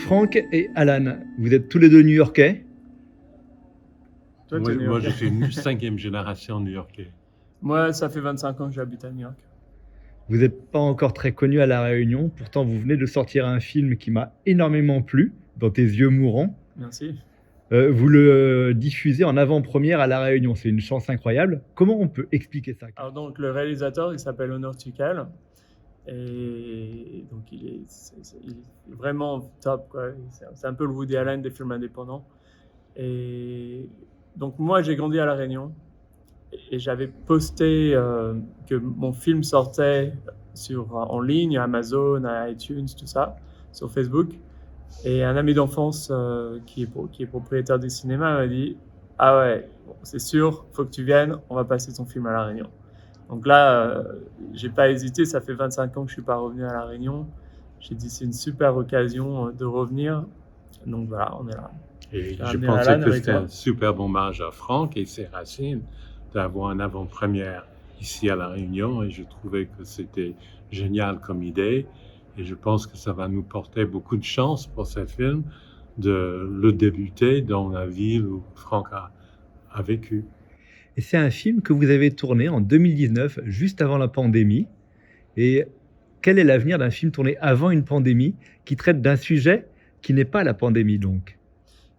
Franck et Alan, vous êtes tous les deux New-Yorkais. Toi, Moi, t'es moi, je New-Yorkais. suis une cinquième génération new-yorkais. Moi, ça fait 25 ans que j'habite à New York. Vous n'êtes pas encore très connu à La Réunion, pourtant vous venez de sortir un film qui m'a énormément plu, Dans tes yeux mourants. Merci. Vous le diffusez en avant-première à La Réunion, c'est une chance incroyable. Comment on peut expliquer ça? Alors donc, le réalisateur, il s'appelle Honor Tukel. Et donc, il est vraiment top, quoi. C'est un peu le Woody Allen des films indépendants. Et donc, moi, j'ai grandi à La Réunion. Et j'avais posté que mon film sortait en ligne, à Amazon, à iTunes, tout ça, sur Facebook. Et un ami d'enfance qui est propriétaire du cinéma m'a dit « Ah ouais, bon, c'est sûr, faut que tu viennes, on va passer ton film à La Réunion. » Donc là, j'ai pas hésité, ça fait 25 ans que je suis pas revenu à La Réunion. J'ai dit c'est une super occasion de revenir. Donc voilà, on est là. Et je Ramener pensais Alan que avec c'était toi. un super hommage à Franck et ses racines d'avoir une avant-première ici à La Réunion. Et je trouvais que c'était génial comme idée. Et je pense que ça va nous porter beaucoup de chance pour ce film de le débuter dans la ville où Franck a vécu. Et c'est un film que vous avez tourné en 2019, juste avant la pandémie. Et quel est l'avenir d'un film tourné avant une pandémie qui traite d'un sujet qui n'est pas la pandémie donc?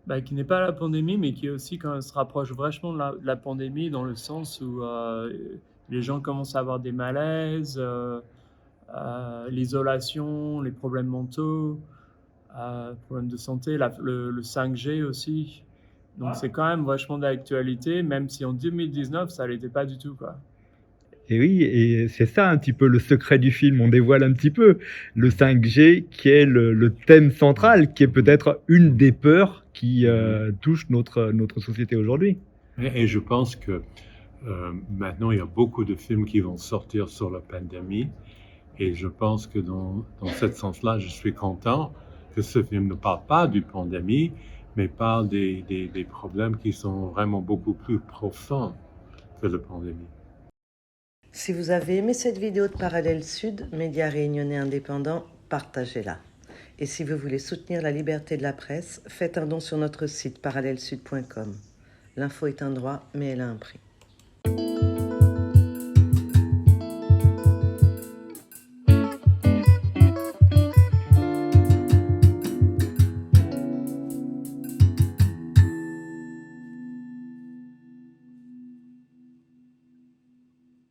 Bah, qui n'est pas la pandémie, mais qui aussi quand même se rapproche vachement de la pandémie dans le sens où les gens commencent à avoir des malaises, l'isolation, les problèmes mentaux, problèmes de santé, le 5G aussi. Donc c'est quand même vachement d'actualité, même si en 2019 ça l'était pas du tout, quoi. Et oui, et c'est ça un petit peu le secret du film. On dévoile un petit peu le 5G qui est le thème central, qui est peut-être une des peurs qui touche notre société aujourd'hui. Et je pense que maintenant, il y a beaucoup de films qui vont sortir sur la pandémie. Et je pense que dans ce sens-là, je suis content que ce film ne parle pas du pandémie, mais parle des problèmes qui sont vraiment beaucoup plus profonds que la pandémie. Si vous avez aimé cette vidéo de Parallèle Sud, média réunionnais indépendant, partagez-la. Et si vous voulez soutenir la liberté de la presse, faites un don sur notre site parallèlesud.com. L'info est un droit, mais elle a un prix.